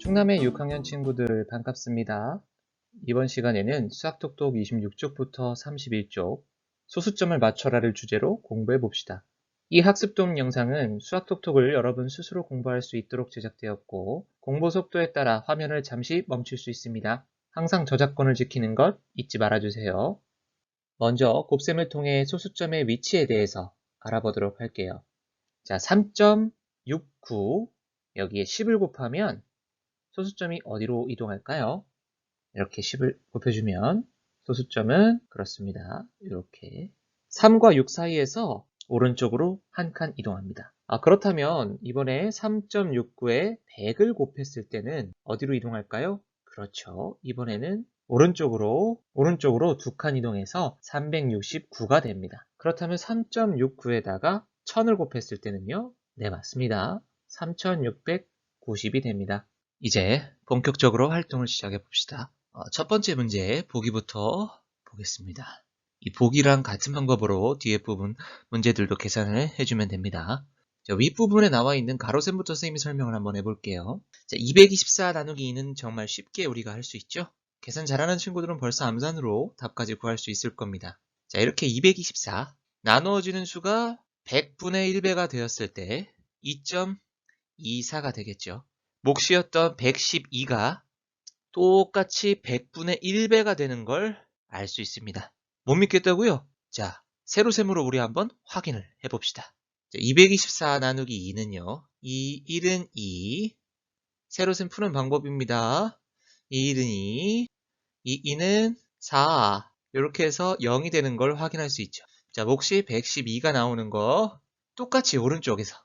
충남의 6학년 친구들 반갑습니다. 이번 시간에는 수학톡톡 26쪽부터 31쪽 소수점을 맞춰라를 주제로 공부해 봅시다. 이 학습도움 영상은 수학톡톡을 여러분 스스로 공부할 수 있도록 제작되었고 공부 속도에 따라 화면을 잠시 멈출 수 있습니다. 항상 저작권을 지키는 것 잊지 말아주세요. 먼저 곱셈을 통해 소수점의 위치에 대해서 알아보도록 할게요. 자, 3.69 여기에 10을 곱하면 소수점이 어디로 이동할까요? 이렇게 10을 곱해주면 소수점은 그렇습니다. 이렇게 3과 6 사이에서 오른쪽으로 한 칸 이동합니다. 그렇다면 이번에 3.69에 100을 곱했을 때는 어디로 이동할까요? 그렇죠. 이번에는 오른쪽으로 두 칸 이동해서 369가 됩니다. 그렇다면 3.69에다가 1000을 곱했을 때는요? 네, 맞습니다. 3690이 됩니다. 이제 본격적으로 활동을 시작해 봅시다. 첫 번째 문제 보기부터 보겠습니다. 이 보기랑 같은 방법으로 뒤에 부분 문제들도 계산을 해주면 됩니다. 자, 윗부분에 나와 있는 가로셈부터 선생님이 설명을 한번 해볼게요. 자, 224 나누기 2는 정말 쉽게 우리가 할 수 있죠? 계산 잘하는 친구들은 벌써 암산으로 답까지 구할 수 있을 겁니다. 자, 이렇게 224 나누어지는 수가 100분의 1배가 되었을 때 2.24가 되겠죠. 몫이었던 112가 똑같이 100분의 1배가 되는 걸 알 수 있습니다. 못 믿겠다고요? 자, 세로셈으로 우리 한번 확인을 해봅시다. 224 나누기 2는요. 이 1은 2, 세로셈 푸는 방법입니다. 이 1은 2, 이 2는 4, 이렇게 해서 0이 되는 걸 확인할 수 있죠. 자, 몫이 112가 나오는 거 똑같이 오른쪽에서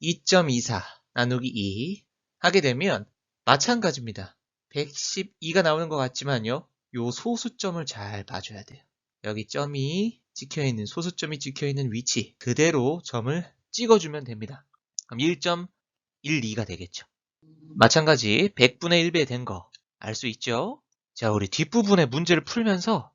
2.24 나누기 2 하게 되면 마찬가지입니다. 112가 나오는 것 같지만요. 요 소수점을 잘 봐줘야 돼요. 여기 점이 찍혀있는 소수점이 찍혀있는 위치 그대로 점을 찍어주면 됩니다. 그럼 1.12가 되겠죠. 마찬가지 100분의 1배 된 거 알 수 있죠? 자, 우리 뒷부분의 문제를 풀면서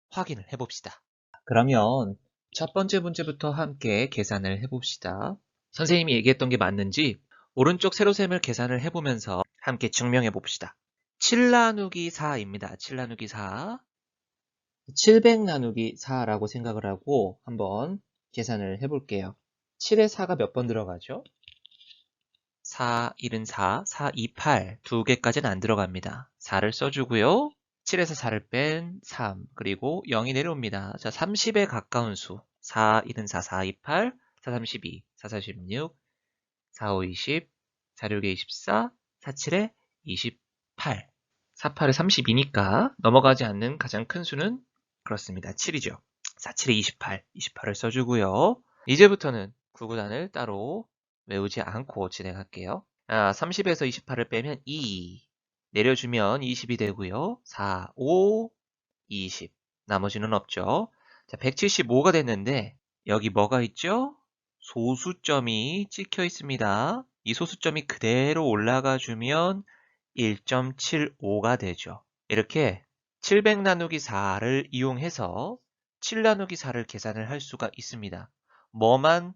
확인을 해봅시다. 그러면 첫 번째 문제부터 함께 계산을 해봅시다. 선생님이 얘기했던 게 맞는지 오른쪽 세로셈을 계산을 해보면서 함께 증명해 봅시다. 7 나누기 4입니다. 7 나누기 4. 700 나누기 4라고 생각을 하고 한번 계산을 해볼게요. 7에 4가 몇 번 들어가죠? 4, 1은 4, 4, 2, 8 두 개까지는 안 들어갑니다. 4를 써주고요. 7에서 4를 뺀 3, 그리고 0이 내려옵니다. 자, 30에 가까운 수. 4, 1은 4, 4, 2, 8, 4, 32, 4, 46, 4, 5, 20, 4, 6에 24, 4, 7에 28. 4, 8에 32니까 넘어가지 않는 가장 큰 수는 그렇습니다. 7이죠. 4, 7에 28, 28을 써주고요. 이제부터는 구구단을 따로 외우지 않고 진행할게요. 30에서 28을 빼면 2, 내려주면 20이 되고요. 4, 5, 20. 나머지는 없죠. 자, 175가 됐는데 여기 뭐가 있죠? 소수점이 찍혀 있습니다. 이 소수점이 그대로 올라가 주면 1.75가 되죠. 이렇게 700 나누기 4를 이용해서 7 나누기 4를 계산을 할 수가 있습니다. 뭐만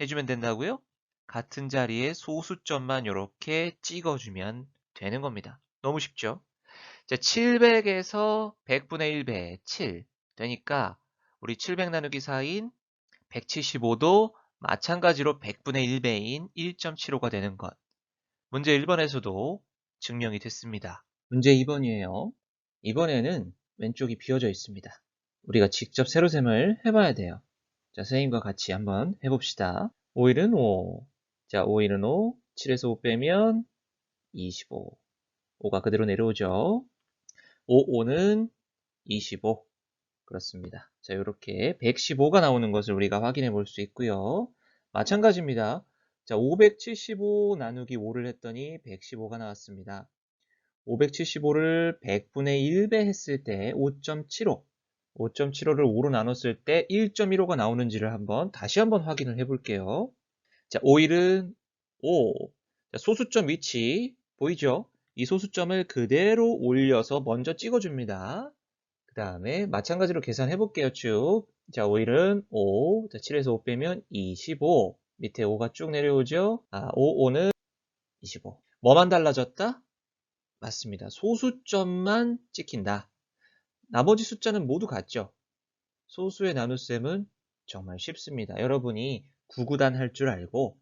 해주면 된다고요? 같은 자리에 소수점만 이렇게 찍어주면 되는 겁니다. 너무 쉽죠? 자, 700에서 100분의 1배 7 되니까 우리 700 나누기 4인 175도 마찬가지로 100분의 1배인 1.75가 되는 것. 문제 1번에서도 증명이 됐습니다. 문제 2번이에요. 이번에는 왼쪽이 비어져 있습니다. 우리가 직접 세로셈을 해봐야 돼요. 자, 선생님과 같이 한번 해봅시다. 5일은 5. 자, 5일은 5. 7에서 5 빼면 25. 5가 그대로 내려오죠. 5, 5는 25. 그렇습니다. 자, 이렇게 115가 나오는 것을 우리가 확인해 볼 수 있고요. 마찬가지입니다. 자, 575 나누기 5를 했더니 115가 나왔습니다. 575를 100분의 1배 했을 때 5.75. 5.75를 5로 나눴을 때 1.15가 나오는지를 다시 한번 확인을 해 볼게요. 자, 5일은 5. 자, 소수점 위치 보이죠? 이 소수점을 그대로 올려서 먼저 찍어줍니다. 그 다음에 마찬가지로 계산해 볼게요. 쭉. 자, 5일은 5. 자, 7에서 5 빼면 25. 밑에 5가 쭉 내려오죠? 5, 5는 25. 뭐만 달라졌다? 맞습니다. 소수점만 찍힌다. 나머지 숫자는 모두 같죠? 소수의 나눗셈은 정말 쉽습니다. 여러분이 구구단 할 줄 알고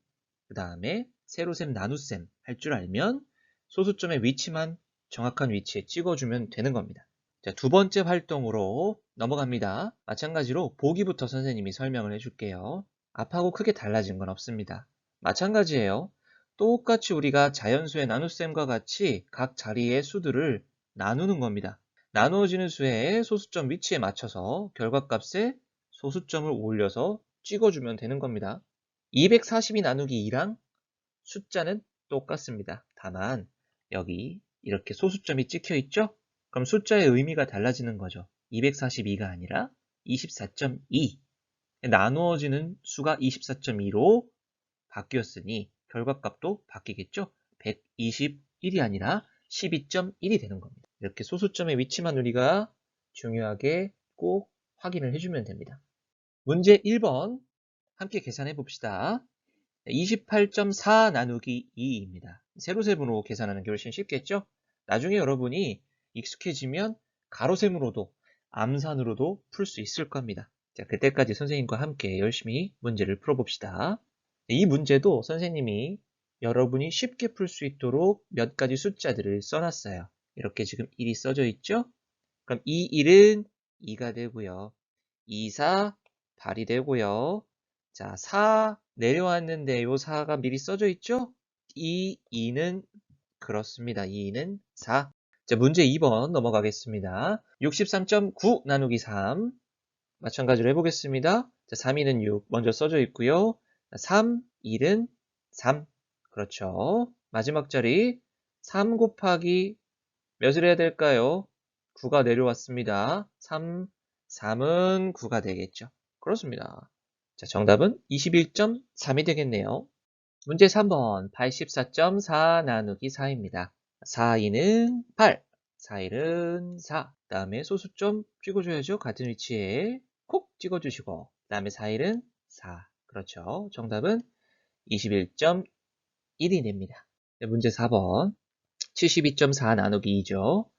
그 다음에 세로셈 나눗셈 할 줄 알면 소수점의 위치만 정확한 위치에 찍어주면 되는 겁니다. 자, 두 번째 활동으로 넘어갑니다. 마찬가지로 보기부터 선생님이 설명을 해줄게요. 앞하고 크게 달라진 건 없습니다. 마찬가지예요. 똑같이 우리가 자연수의 나눗셈과 같이 각 자리의 수들을 나누는 겁니다. 나누어지는 수의 소수점 위치에 맞춰서 결과값에 소수점을 올려서 찍어주면 되는 겁니다. 242 나누기 2랑 숫자는 똑같습니다. 다만 여기 이렇게 소수점이 찍혀 있죠? 그럼 숫자의 의미가 달라지는 거죠. 242가 아니라 24.2. 나누어지는 수가 24.2로 바뀌었으니 결과값도 바뀌겠죠? 121이 아니라 12.1이 되는 겁니다. 이렇게 소수점의 위치만 우리가 중요하게 꼭 확인을 해주면 됩니다. 문제 1번 함께 계산해 봅시다. 28.4 나누기 2입니다. 세로셈으로 계산하는 게 훨씬 쉽겠죠? 나중에 여러분이 익숙해지면 가로셈으로도 암산으로도 풀 수 있을 겁니다. 자, 그때까지 선생님과 함께 열심히 문제를 풀어봅시다. 이 문제도 선생님이 여러분이 쉽게 풀 수 있도록 몇 가지 숫자들을 써놨어요. 이렇게 지금 1이 써져 있죠? 그럼 이 1은 2가 되고요. 2, 4, 8이 되고요. 자, 4 내려왔는데 요 4가 미리 써져 있죠? 이 2는 그렇습니다. 이 2는 4. 자, 문제 2번 넘어가겠습니다. 63.9 나누기 3. 마찬가지로 해보겠습니다. 자, 3, 2는 6 먼저 써져 있고요. 3, 1은 3. 그렇죠. 마지막 자리 3 곱하기 몇을 해야 될까요? 9가 내려왔습니다. 3은 9가 되겠죠. 그렇습니다. 자, 정답은 21.3이 되겠네요. 문제 3번 84.4 나누기 4입니다. 4, 2는 8, 4, 1은 4. 그 다음에 소수점 찍어줘야죠. 같은 위치에 콕 찍어주시고 그 다음에 4, 1은 4. 그렇죠. 정답은 21.1이 됩니다. 네, 문제 4번 72.4 나누기 2죠.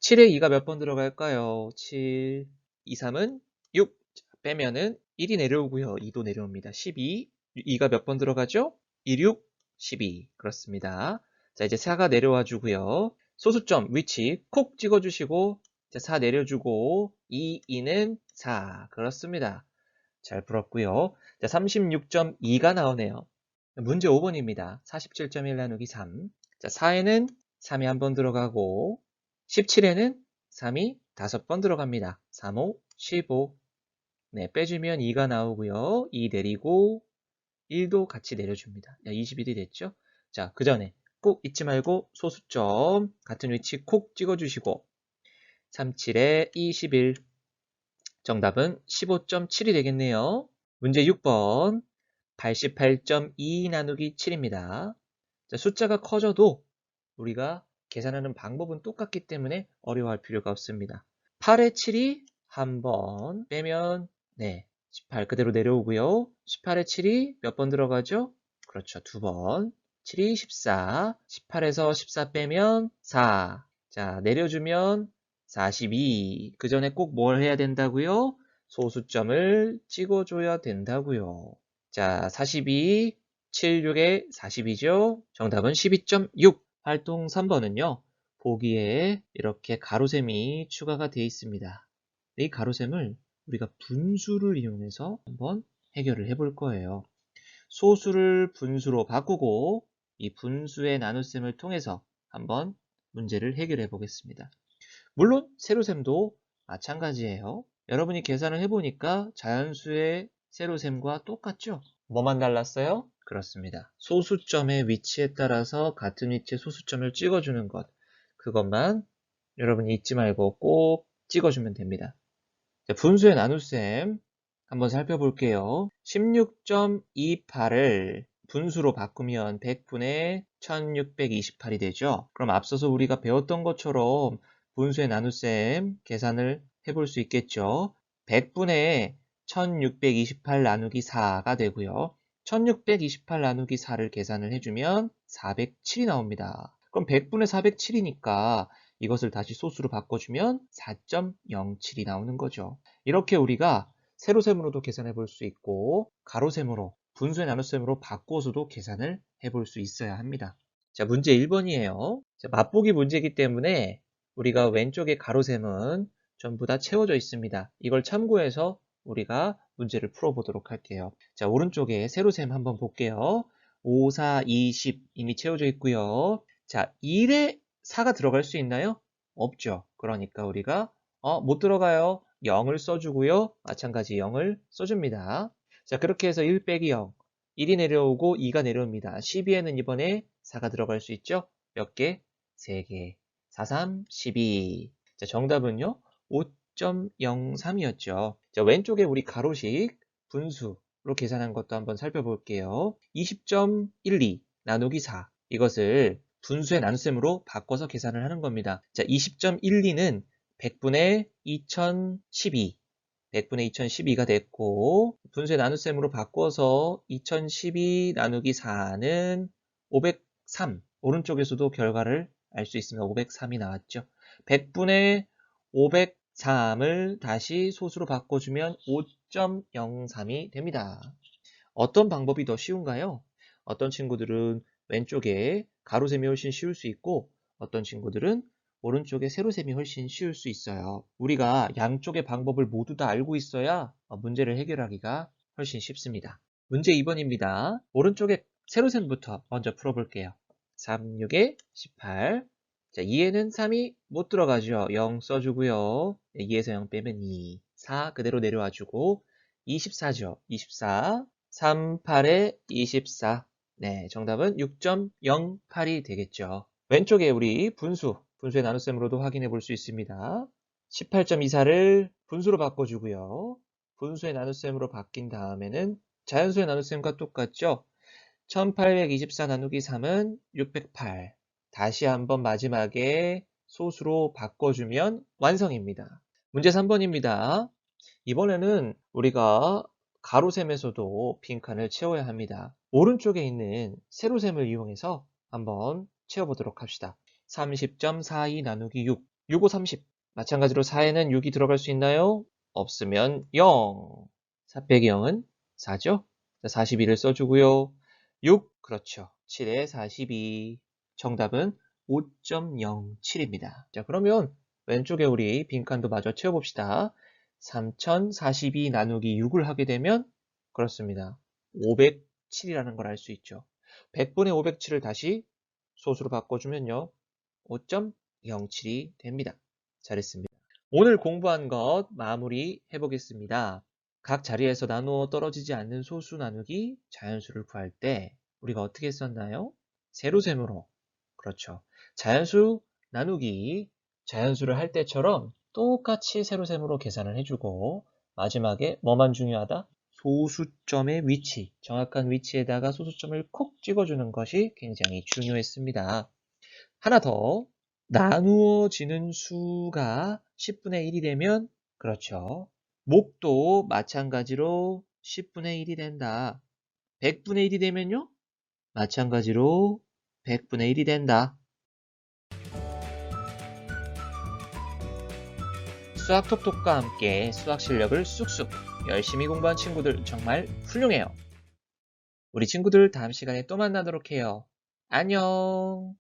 7에 2가 몇 번 들어갈까요? 7, 2, 3은 6. 빼면은 1이 내려오고요. 2도 내려옵니다. 12, 2가 몇 번 들어가죠? 1, 6, 12. 그렇습니다. 자, 이제 4가 내려와 주고요. 소수점 위치 콕 찍어주시고 4 내려주고 2, 2는 4. 그렇습니다. 잘 풀었고요. 자, 36.2가 나오네요. 문제 5번입니다. 47.1 나누기 3. 자, 4에는 3이 한 번 들어가고 17에는 3이 5번 들어갑니다. 3, 5, 15. 네, 빼주면 2가 나오고요. 2 내리고 1도 같이 내려줍니다. 21이 됐죠? 자, 그 전에 꼭 잊지 말고 소수점 같은 위치 콕 찍어주시고 37에 21. 정답은 15.7이 되겠네요. 문제 6번 88.2 나누기 7입니다. 자, 숫자가 커져도 우리가 계산하는 방법은 똑같기 때문에 어려워할 필요가 없습니다. 8에 7이 한 번 빼면 18 그대로 내려오고요. 18에 7이 몇 번 들어가죠? 그렇죠. 2번. 7이 14. 18에서 14 빼면 4. 자, 내려주면 42. 그 전에 꼭 뭘 해야 된다고요? 소수점을 찍어줘야 된다고요. 자, 42, 7, 6에 40이죠? 정답은 12.6. 활동 3번은요. 보기에 이렇게 가로셈이 추가가 되어 있습니다. 이 가로셈을 우리가 분수를 이용해서 한번 해결을 해볼 거예요. 소수를 분수로 바꾸고 이 분수의 나눗셈을 통해서 한번 문제를 해결해 보겠습니다. 물론 세로셈도 마찬가지예요. 여러분이 계산을 해보니까 자연수의 세로셈과 똑같죠? 뭐만 달랐어요? 그렇습니다. 소수점의 위치에 따라서 같은 위치에 소수점을 찍어주는 것. 그것만 여러분이 잊지 말고 꼭 찍어주면 됩니다. 자, 분수의 나눗셈 한번 살펴볼게요. 16.28을 분수로 바꾸면 100분의 1628이 되죠. 그럼 앞서서 우리가 배웠던 것처럼 분수의 나눗셈 계산을 해볼 수 있겠죠. 100분의 1628 나누기 4가 되고요. 1628 나누기 4를 계산을 해주면 407이 나옵니다. 그럼 100분의 407이니까 이것을 다시 소수로 바꿔주면 4.07이 나오는 거죠. 이렇게 우리가 세로셈으로도 계산해 볼 수 있고 가로셈으로 분수의 나눗셈으로 바꿔서도 계산을 해볼 수 있어야 합니다. 자, 문제 1번이에요. 자, 맛보기 문제이기 때문에 우리가 왼쪽의 가로셈은 전부 다 채워져 있습니다. 이걸 참고해서 우리가 문제를 풀어보도록 할게요. 자, 오른쪽에 세로셈 한번 볼게요. 5, 4, 20 이미 채워져 있고요. 자, 1에 4가 들어갈 수 있나요? 없죠. 그러니까 우리가 못 들어가요. 0을 써주고요. 마찬가지 0을 써줍니다. 자, 그렇게 해서 1 빼기 0, 1이 내려오고 2가 내려옵니다. 12에는 이번에 4가 들어갈 수 있죠? 몇 개? 3개. 4, 3, 12. 자, 정답은요? 5.03이었죠. 자, 왼쪽에 우리 가로식 분수로 계산한 것도 한번 살펴볼게요. 20.12 나누기 4. 이것을 분수의 나눗셈으로 바꿔서 계산을 하는 겁니다. 자, 20.12는 100분의 2012. 100분의 2012가 됐고, 분수의 나눗셈으로 바꿔서 2012 나누기 4는 503. 오른쪽에서도 결과를 알 수 있습니다. 503이 나왔죠. 100분의 503을 다시 소수로 바꿔주면 5.03이 됩니다. 어떤 방법이 더 쉬운가요? 어떤 친구들은 왼쪽에 가로셈이 훨씬 쉬울 수 있고 어떤 친구들은 오른쪽에 세로셈이 훨씬 쉬울 수 있어요. 우리가 양쪽의 방법을 모두 다 알고 있어야 문제를 해결하기가 훨씬 쉽습니다. 문제 2번입니다. 오른쪽에 세로셈부터 먼저 풀어볼게요. 3, 6에 18. 자, 2에는 3이 못 들어가죠. 0 써주고요. 2에서 0 빼면 2. 4 그대로 내려와주고 24죠. 24. 3, 8에 24. 네, 정답은 6.08이 되겠죠. 왼쪽에 우리 분수의 나눗셈으로도 확인해 볼 수 있습니다. 18.24를 분수로 바꿔주고요. 분수의 나눗셈으로 바뀐 다음에는 자연수의 나눗셈과 똑같죠. 1824 나누기 3은 608. 다시 한번 마지막에 소수로 바꿔주면 완성입니다. 문제 3번입니다. 이번에는 우리가 가로셈에서도 빈칸을 채워야 합니다. 오른쪽에 있는 세로셈을 이용해서 한번 채워보도록 합시다. 30.42 나누기 6. 6, 5, 30. 마찬가지로 4에는 6이 들어갈 수 있나요? 없으면 0. 4 빼기 0은 4죠? 42를 써주고요. 6, 그렇죠. 7에 42. 정답은 5.07입니다. 자, 그러면 왼쪽에 우리 빈칸도 마저 채워봅시다. 3042 나누기 6을 하게 되면 그렇습니다. 507이라는 걸 알 수 있죠. 100분의 507을 다시 소수로 바꿔주면요. 5.07이 됩니다. 잘했습니다. 오늘 공부한 것 마무리 해보겠습니다. 각 자리에서 나누어 떨어지지 않는 소수 나누기 자연수를 구할 때 우리가 어떻게 썼나요? 세로셈으로. 그렇죠. 자연수 나누기 자연수를 할 때처럼 똑같이 세로셈으로 계산을 해주고 마지막에 뭐만 중요하다? 소수점의 위치, 정확한 위치에다가 소수점을 콕 찍어주는 것이 굉장히 중요했습니다. 하나 더, 나누어지는 수가 10분의 1이 되면 그렇죠. 목도 마찬가지로 10분의 1이 된다. 100분의 1이 되면요? 마찬가지로 100분의 1이 된다. 수학톡톡과 함께 수학 실력을 쑥쑥 열심히 공부한 친구들 정말 훌륭해요. 우리 친구들 다음 시간에 또 만나도록 해요. 안녕.